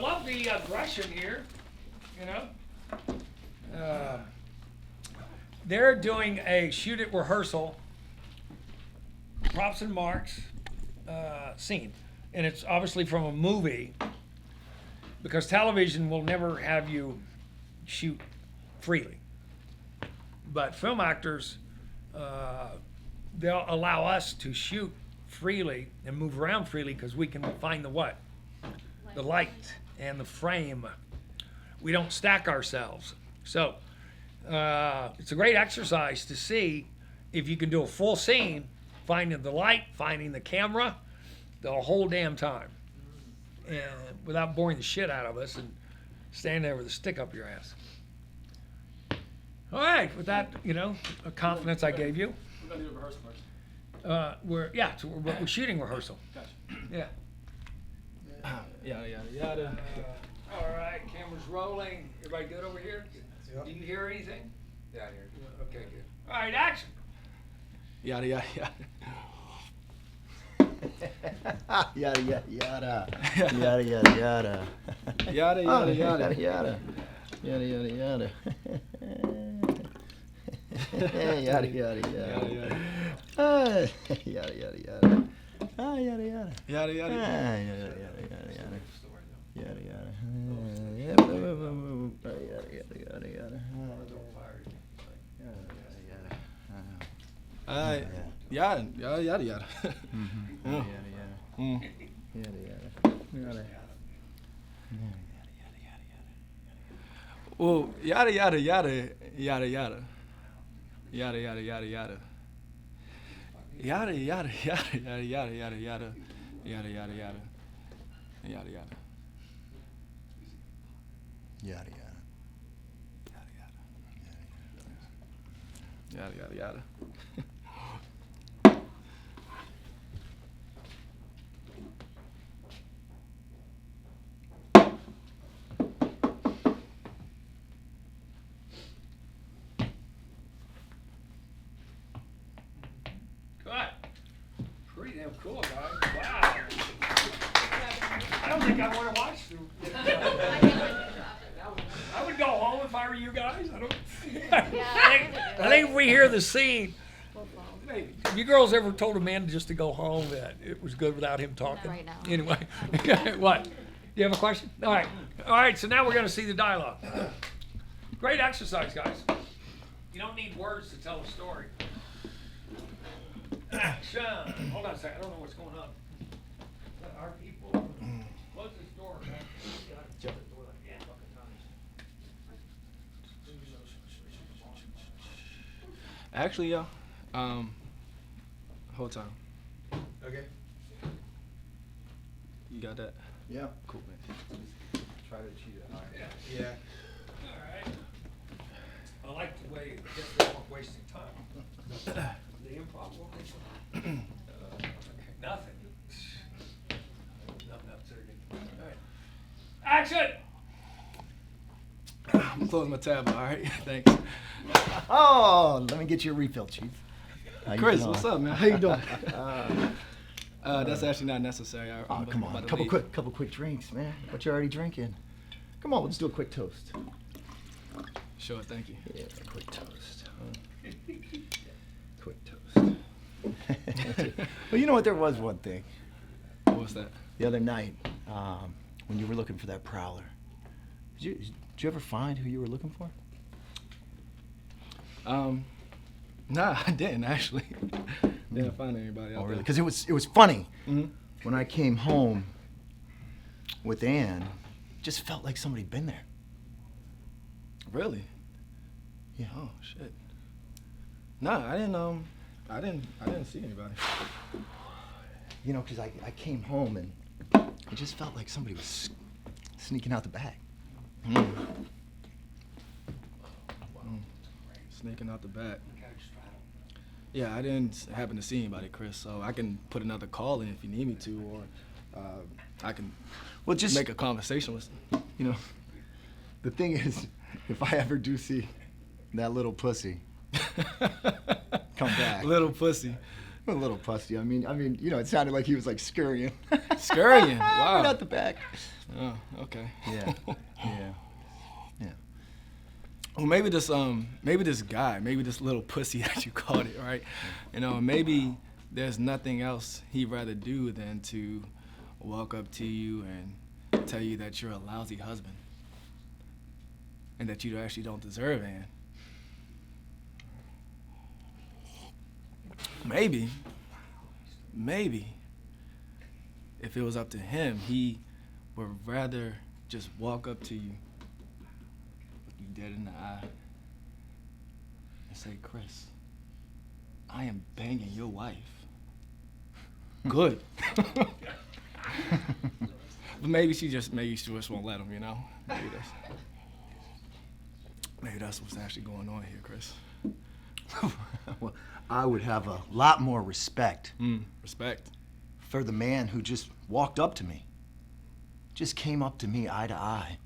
love the aggression here, you know. They're doing a shoot at rehearsal, props and marks scene. And it's obviously from a movie, because television will never have you shoot freely. But film actors, they'll allow us to shoot freely and move around freely because we can find the what? The light and the frame. We don't stack ourselves. So it's a great exercise to see if you can do a full scene, finding the light, finding the camera, the whole damn time, and without boring the shit out of us and standing there with a stick up your ass. All right, with that, you know, a confidence I gave you. We're gonna do a rehearsal first. We're shooting rehearsal. Gotcha. Yeah. Yada yada yada. All right, camera's rolling. Everybody good over here? Yep. Do you hear anything? Yeah, I hear you. Okay, good. All right, action. Yada yada yada. Yada yada yada. Yada yada yada. Yada yada yada. Yada yada yada. Yada yada yada. Yada yada yada. Ah, yada yada. Yada Ah, yada. yada yada yada yada. Yada yada. Yada yada yada yada. Yada yada yada yada. Yada yada. Yada yada. Well, yada yada yada yada yada. Yada yada yada yada. Yada yada yada yada yada yada yada. Yada yada yada. Yada yada. Yada yada. Yada yada yada. Good. Pretty damn cool, guys. Wow. I don't think I want to watch through. I would go home if I were you guys. I don't. I think if we hear the scene, maybe. Have you girls ever told a man just to go home that it was good without him talking? Not right now. Anyway, what? Do you have a question? All right. All right. So now we're going to see the dialogue. Great exercise, guys. You don't need words to tell a story. Action. Hold on a second. I don't know what's going on. Our people. Close this door, man. You gotta shut the door like 10 fucking times. Actually, yo, whole time. Okay. You got that? Yeah. Cool, man. Try to achieve it. All right. Yeah. All right. I like the way it gets them off wasting time. The improv will make nothing. Nothing absurd. All right. Action! I'm closing my tab, all right? Thanks. Oh, let me get you a refill, Chief. How you Chris, doing? what's up, man? How you doing? That's actually not necessary. Oh, come on, couple quick drinks, man. What you already drinking? Come on, let's do a quick toast. Sure, thank you. Yeah, quick toast. Quick toast. Well, you know what? There was one thing. What's that? The other night, when you were looking for that prowler, did you ever find who you were looking for? Nah, I didn't actually. Didn't find anybody out Oh, really? there. Because it was funny. Mm-hmm. When I came home with Ann, it just felt like somebody'd been there. Really? Yeah. Oh shit. Nah, I didn't see anybody. You know, because I came home and it just felt like somebody was sneaking out the back. Sneaking out the back. Yeah, I didn't happen to see anybody, Chris, so I can put another call in if you need me to, or I can Just make a conversation with, you know. The thing is, if I ever do see that little pussy come back, Little pussy. A little pussy. I mean, you know, it sounded like he was like scurrying. Scurrying? Wow. Right out the back. Oh, okay. Yeah. Yeah. Yeah. Well, maybe this guy, maybe this little pussy that you called it, right? You know, maybe there's nothing else he'd rather do than to walk up to you and tell you that you're a lousy husband and that you actually don't deserve Ann. Maybe, if it was up to him, he would rather just walk up to you, look you dead in the eye, and say, Chris, I am banging your wife. Good. But maybe she just won't let him, you know? Maybe that's what's actually going on here, Chris. Well, I would have a lot more respect. Respect. For the man who just walked up to me. Just came up to me eye to eye.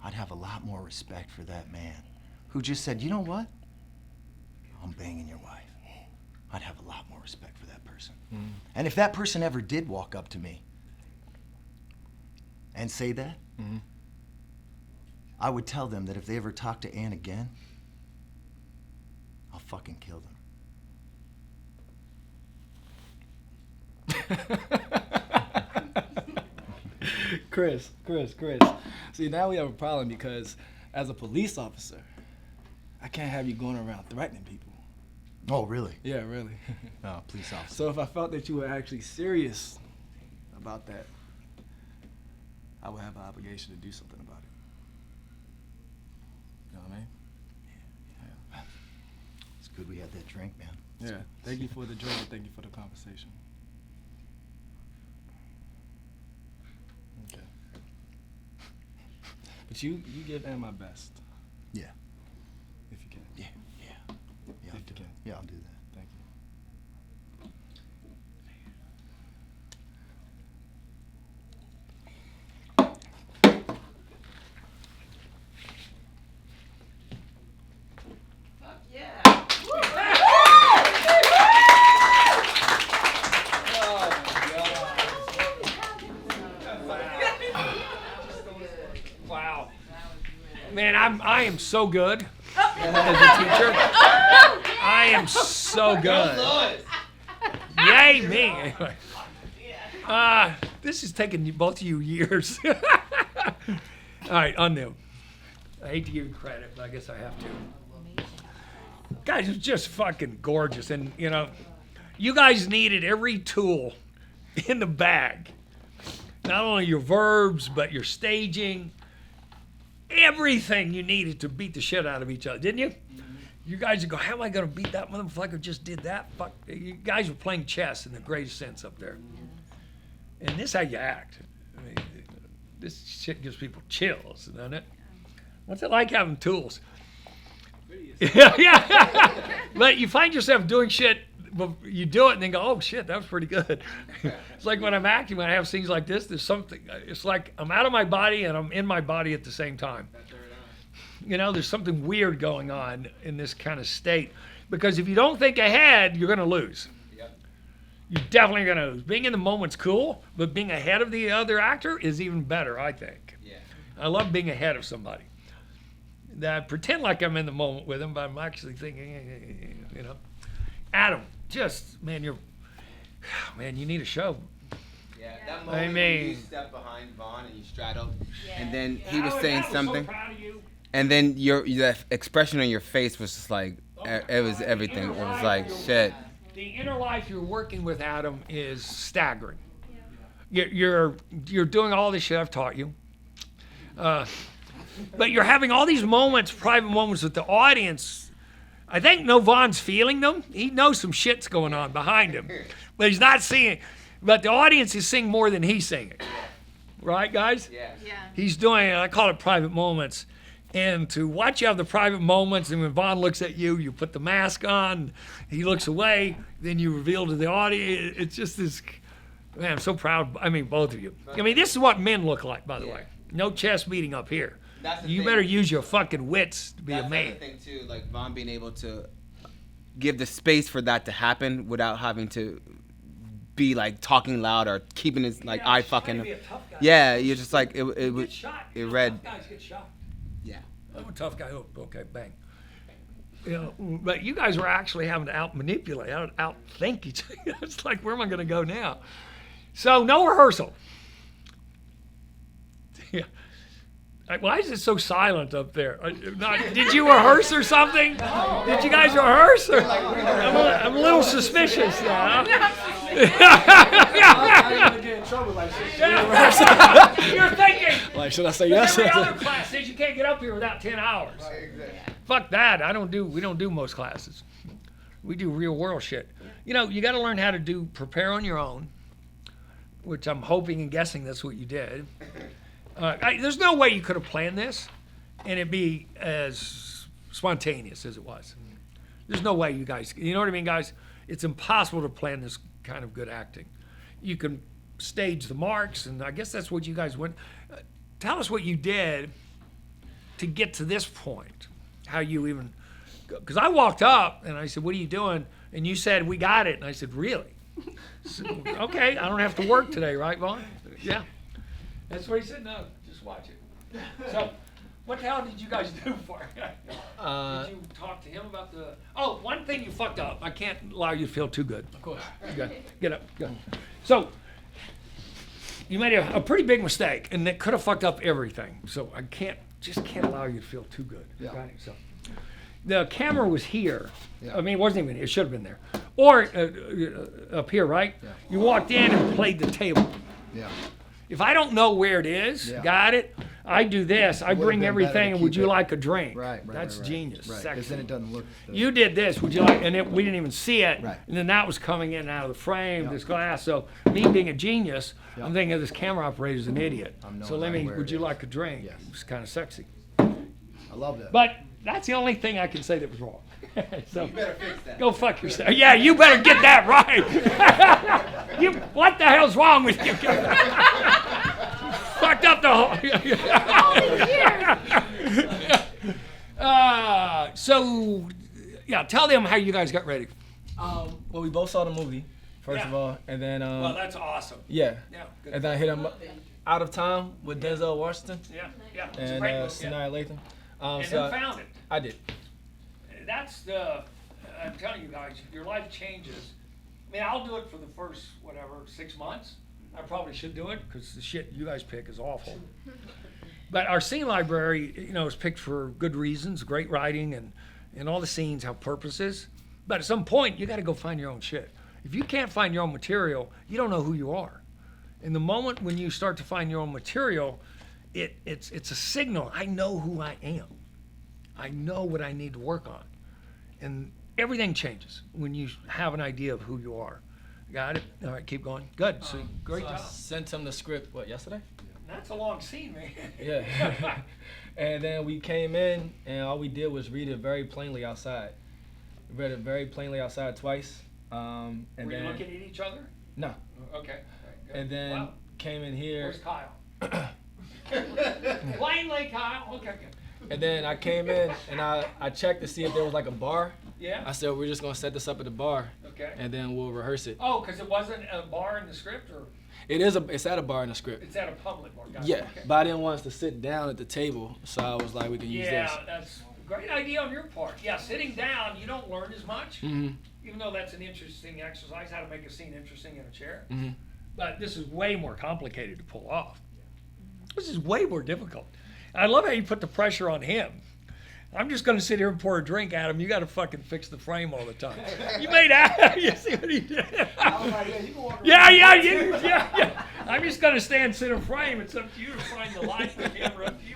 I'd have a lot more respect for that man who just said, you know what? I'm banging your wife. I'd have a lot more respect for that person. And if that person ever did walk up to me and say that, I would tell them that if they ever talk to Ann again, I'll fucking kill them. Chris. See, now we have a problem because as a police officer, I can't have you going around threatening people. Oh, really? Yeah, really. Oh, police officer. So if I felt that you were actually serious about that, I would have an obligation to do something about it. You know what I mean? Yeah. It's good we had that drink, man. Yeah. Thank you for the drink and thank you for the conversation. Okay. But you give Ann my best. Yeah. If you can. Yeah, If I'll you do can. it. Yeah, I'll do that. Thank you. Wow. Man, I am so good as a teacher. I am so good. Yay me. Anyway. This is taking both of you years. All right, on them. I hate to give you credit, but I guess I have to. Guys, it's just fucking gorgeous. And, you know, you guys needed every tool in the bag. Not only your verbs, but your staging. Everything you needed to beat the shit out of each other, didn't you? You guys would go, how am I going to beat that motherfucker just did that? Fuck. You guys were playing chess in the greatest sense up there. And this is how you act. I mean, this shit gives people chills, doesn't it? What's it like having tools? Yeah. But you find yourself doing shit, but you do it and then go, oh shit, that was pretty good. It's like when I'm acting, when I have scenes like this, there's something, it's like I'm out of my body and I'm in my body at the same time. You know, there's something weird going on in this kind of state. Because if you don't think ahead, you're going to lose. You're definitely going to lose. Being in the moment's cool, but being ahead of the other actor is even better, I think. Yeah. I love being ahead of somebody. I pretend like I'm in the moment with them, but I'm actually thinking, you know. Adam, just, man, you need a show. Yeah, that moment when you stepped behind Vaughn and you straddled, and then he was saying something, so proud of you. and then that expression on your face was just like, it was everything. It was like, shit. The inner life you're working with, Adam, is staggering. You're doing all this shit I've taught you. But you're having all these moments, private moments with the audience. I think Vaughn's feeling them. He knows some shit's going on behind him, but he's not seeing it. But the audience is seeing more than he's seeing it. Right, guys? Yeah. He's doing, I call it private moments. And to watch you have the private moments, and when Vaughn looks at you, you put the mask on, he looks away, then you reveal to the audience. It's just this, man, I'm so proud. I mean, both of you. I mean, this is what men look like, by the way. No chest beating up here. That's the You thing. better use your fucking wits to be That's a the other man. thing too, like Vaughn being able to give the space for that to happen without having to be like talking loud or keeping his like eye fucking. Yeah, you're just like it Get shot. it read. Tough guys get shot. Yeah. I'm a tough guy. Oh, okay, bang. You know, but you guys were actually having to out-manipulate, out-think each other. It's like, where am I going to go now? So, no rehearsal. Yeah. Why is it so silent up there? Did you rehearse or something? No. Did you guys rehearse? Or? I'm a little suspicious now. You're thinking. Like, should I say yes? Every other class says you can't get up here without 10 hours. Fuck that. We don't do most classes. We do real world shit. You know, you got to learn how to prepare on your own, which I'm hoping and guessing that's what you did. There's no way you could have planned this and it'd be as spontaneous as it was. There's no way you guys, you know what I mean, guys? It's impossible to plan this kind of good acting. You can stage the marks, and I guess that's what you guys went. Tell us what you did to get to this point. How you even, because I walked up and I said, "What are you doing?" And you said, "We got it." And I said, "Really?" So, okay, I don't have to work today, right, Vaughn? Yeah. That's what he said. No, just watch it. So, what the hell did you guys do for it? Did you talk to him about the? Oh, one thing you fucked up. I can't allow you to feel too good. Of course. Get up. Go. So, you made a pretty big mistake, and it could have fucked up everything. So I can't allow you to feel too good. Yeah. Right? So, the camera was here. Yeah. I mean, it wasn't even. It should have been there, or up here, right? Yeah. You walked in and played the table. Yeah. If I don't know where it is, Yeah. got it, I do this. I would've bring been everything, better to and would keep you it- like a drink? Right. That's right. genius. Right. Sexy. Because then it doesn't look. You did this, would you like, and we didn't even see it, Right. and then that was coming in out of the frame, Yeah. this glass. So me being a genius, Yeah. I'm thinking this camera operator's an idiot. I'm So knowing let me, where would it you is. like a drink? Yes. It was kind of sexy. I love that. But that's the only thing I can say that was wrong. So You better fix that. go fuck yourself. Yeah, you better get that right. What the hell's wrong with you? Fucked up the whole. So, yeah, tell them how you guys got ready. Well, we both saw the movie first Yeah. of all, and then Well, that's awesome. yeah, Yeah, good. and then I hit him Out of Time with Denzel Washington Yeah. It's a and great movie. Sinai Latham. And So who found it? I did. That's the. I'm telling you guys, your life changes. I mean, I'll do it for the first 6 months. I probably should do it because the shit you guys pick is awful. But our scene library, is picked for good reasons, great writing, and all the scenes have purposes. But at some point, you got to go find your own shit. If you can't find your own material, you don't know who you are. And the moment when you start to find your own material, it's a signal. I know who I am. I know what I need to work on. And everything changes when you have an idea of who you are. Got it? All right, keep going. Good. So great So I job. sent him the script. What, yesterday? That's a long scene, man. Yeah. And then we came in, and all we did was read it very plainly outside. We read it very plainly outside twice. And Were then you looking at each other? no, Okay. All right, good. and then Wow. came in here, Where's Kyle? Plainly, Kyle. Okay, good. and then I came in and I checked to see if there was like a bar. Yeah. I said we're just gonna set this up at the bar, Okay. and then we'll rehearse it. Oh, because it wasn't a bar in the script, or It's at a bar in the script. it's at a public bar? Got it. Yeah, Okay. but I didn't want us to sit down at the table, so I was like, we can use Yeah, this. that's a great idea on your part. Yeah, sitting down, you don't learn as much, Mhm. even though that's an interesting exercise, how to make a scene interesting in a chair. Mhm. But this is way more complicated to pull off. This is way more difficult. I love how you put the pressure on him. I'm just going to sit here and pour a drink at him. You got to fucking fix the frame all the time. You made out. You see what he did? Yeah. I'm just going to stand, sit in frame. It's up to you to find the light, the camera, up to you.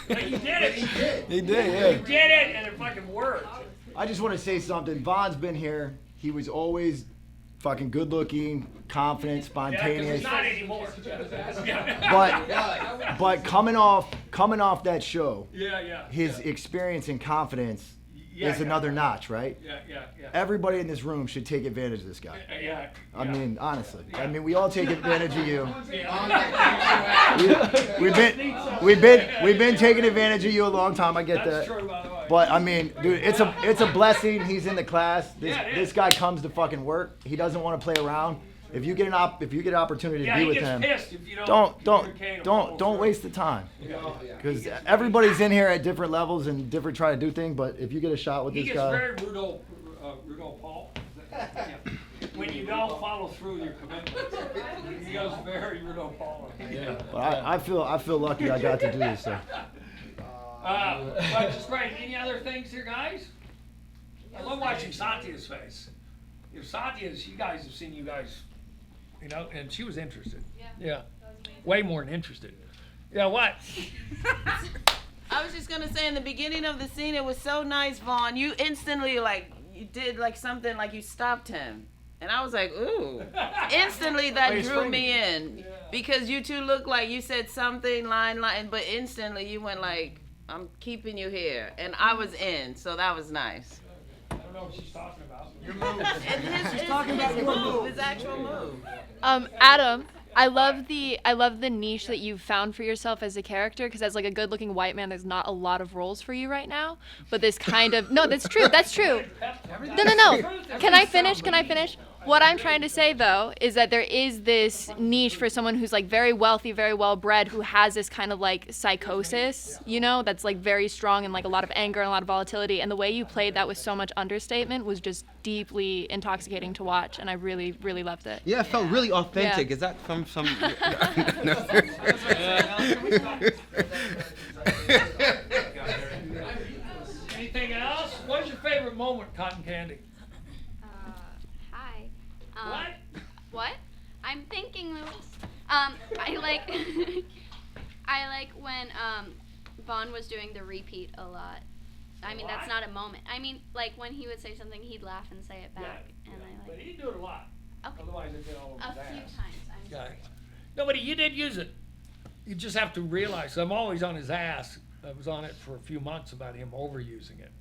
But you did it. He did, You did it, and it fucking worked. I just want to say something. Vaughn's been here. He was always fucking good looking, confident, Yeah, because spontaneous. it's not anymore. But coming off that show, Yeah. his experience and confidence Yeah, is another notch, right? Yeah. Everybody in this room should take advantage of this guy. Yeah. I mean, honestly. I mean, we all take advantage of you. Yeah. We've been taking advantage of you a long time. I get That's that. true, by the way. But I mean, dude, it's a blessing. He's in the class. This guy comes to fucking work. He doesn't want to play around. If you get an opportunity to be with him, pissed if you don't waste the time. Because everybody's in here at different levels and different trying to do things. But if you get a shot with this guy, very Rudolph Paul. When you don't follow through your commitments, he goes very Rudolph Paul. Yeah. But I feel lucky I got to do this. So. But just great. Any other things here, guys? I love watching Satya's face. If Satya's, you guys have seen you guys, and she was interested. Yeah. Way more than interested. Yeah, what? I was just gonna say, in the beginning of the scene, it was so nice, Vaughn. You instantly, you did something, you stopped him. And I was like, ooh. Instantly that drew me in. Because you two looked like you said something, line, but instantly you went I'm keeping you here. And I was in, so that was nice. I don't know what she's talking about. Your move. His actual move. Adam, I love the niche that you've found for yourself as a character, because as a good-looking white man, there's not a lot of roles for you right now. But this kind of that's true. No. Can I finish? What I'm trying to say, though, is that there is this niche for someone who's very wealthy, very well-bred, who has this kind of psychosis, that's very strong and a lot of anger and a lot of volatility. And the way you played that with so much understatement was just deeply intoxicating to watch, and I really, really loved it. Yeah, it felt really authentic. Yeah. Is that from some? Anything else? What's your favorite moment, Cotton Candy? Hi. What? I'm thinking, Louis. I like when Vaughn was doing the repeat a lot. I mean, that's not a moment. I mean, when he would say something, he'd laugh and say it back. But he didn't do it a lot. Okay. Otherwise, it'd get all over his A few ass. times. I'm sorry. No, but you did use it. You just have to realize, I'm always on his ass. I was on it for a few months about him overusing it.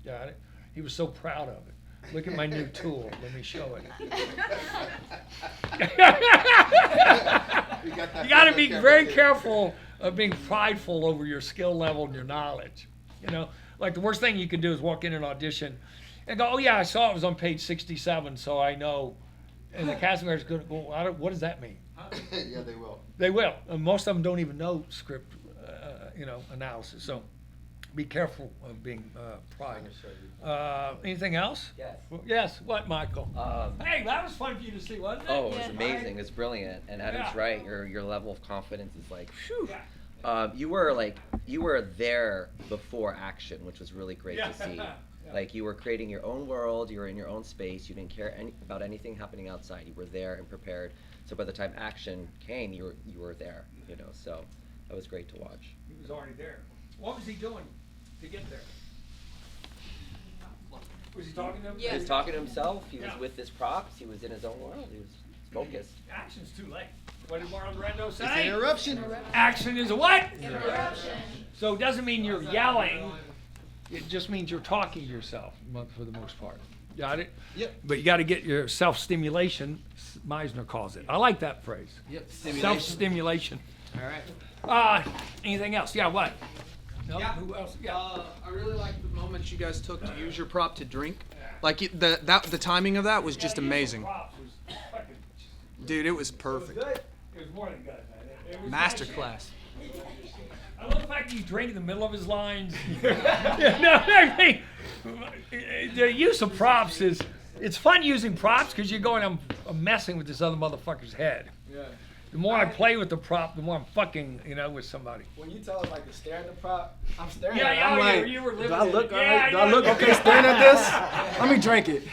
Got it? He was so proud of it. Look at my new tool. Let me show it. You got to be very careful of being prideful over your skill level and your knowledge. The worst thing you can do is walk in an audition and go, oh yeah, I saw it was on page 67, so I know. And the casting director's going to go, what does that mean? Yeah, they will. They will. And most of them don't even know script, analysis. So be careful of being pride. Anything else? Yes. Yes. What, Michael? Hey, that was fun for you to see, wasn't it? Oh, it was amazing. It's brilliant. And Adam's right. Your level of confidence is whew. You were there before action, which was really great to see. You were creating your own world. You were in your own space. You didn't care about anything happening outside. You were there and prepared. So by the time action came, you were there. So that was great to watch. He was already there. What was he doing to get there? Was he talking to him? He was talking to himself. He was with his props. He was in his own world. He was focused. Action's too late. What did Marlon Brando say? It's an interruption. Action is a what? Interruption. So it doesn't mean you're yelling. It just means you're talking to yourself for the most part. Got it? Yep. But you got to get your self-stimulation. Meisner calls it. I like that phrase. Yep. Self-stimulation. All right. Anything else? Yeah, what? No? Yeah. Who else? Yeah. I really like the moments you guys took to use your prop to drink. The timing of that was just amazing. Dude, it was perfect. It was more than good, man. It was Masterclass. I love the fact that you drank in the middle of his lines. The use of props it's fun using props because you're going, I'm messing with this other motherfucker's head. Yeah. The more I play with the prop, the more I'm fucking, with somebody. When you tell us to stare at the prop, I'm staring Yeah, at it. yeah, I'm like, you were living do I look it. alright? Yeah, Do I look yeah. okay staring at this? Let me drink it.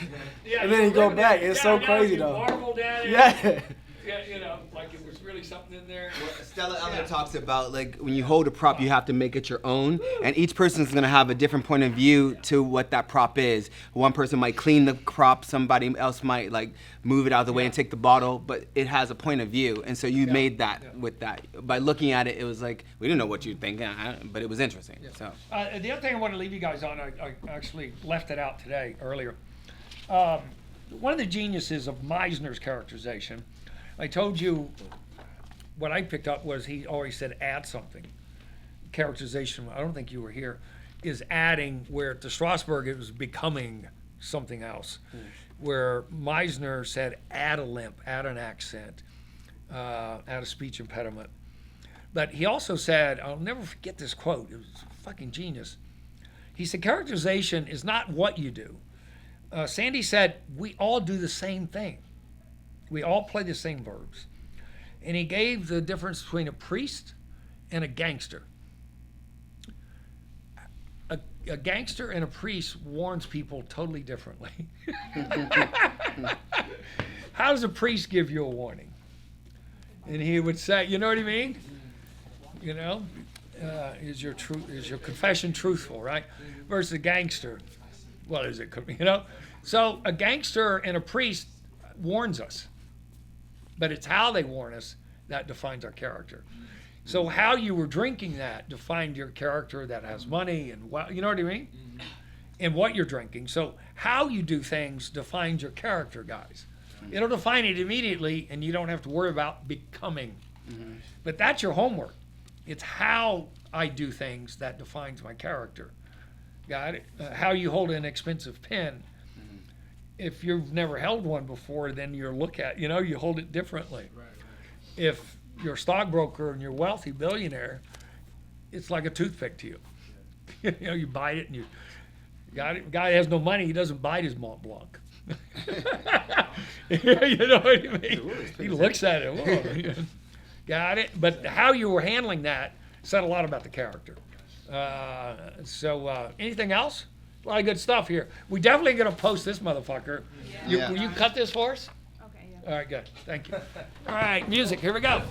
Yeah, And then you go living back. it. It's Yeah, so now crazy you though. marveled at it. Yeah. Yeah, like it was really something in there. Stella Eller talks about when you hold a prop, you have to make it your own, and each person's gonna have a different point of view to what that prop is. One person might clean the prop, somebody else might move it out of the way and take the bottle, but it has a point of view, and so you made that with that. By looking at it, it was we didn't know what you'd think, but it was interesting. So The other thing I want to leave you guys on, I actually left it out today earlier. One of the geniuses of Meisner's characterization, I told you what I picked up was he always said add something. Characterization, I don't think you were here. is adding, where to Strasberg it was becoming something else. Where Meisner said add a limp, add an accent, add a speech impediment. But he also said, I'll never forget this quote, it was fucking genius. He said, characterization is not what you do. Sandy said, we all do the same thing. We all play the same verbs. And he gave the difference between a priest and a gangster. A gangster and a priest warns people totally differently. How does a priest give you a warning? And he would say, you know what I mean? You know, is your confession truthful, right? Versus a gangster, well, is it? You know, so a gangster and a priest warns us, but it's how they warn us that defines our character. So how you were drinking that defined your character that has money and you know what I mean? And what you're drinking. So how you do things defines your character, guys. It'll define it immediately, and you don't have to worry about becoming. But that's your homework. It's how I do things that defines my character. Got it? How you hold an expensive pen. If you've never held one before, then you hold it differently. If you're a stockbroker and you're a wealthy billionaire, it's like a toothpick to you. You know, you bite it and you got it. Guy has no money, he doesn't bite his Mont Blanc. You know what I mean? He looks at it. Whoa. Got it? But how you were handling that said a lot about the character. Anything else? A lot of good stuff here. We definitely going to post this motherfucker. Yeah. Will you cut this for us? Okay. All right, good. Thank you. All right, music. Here we go.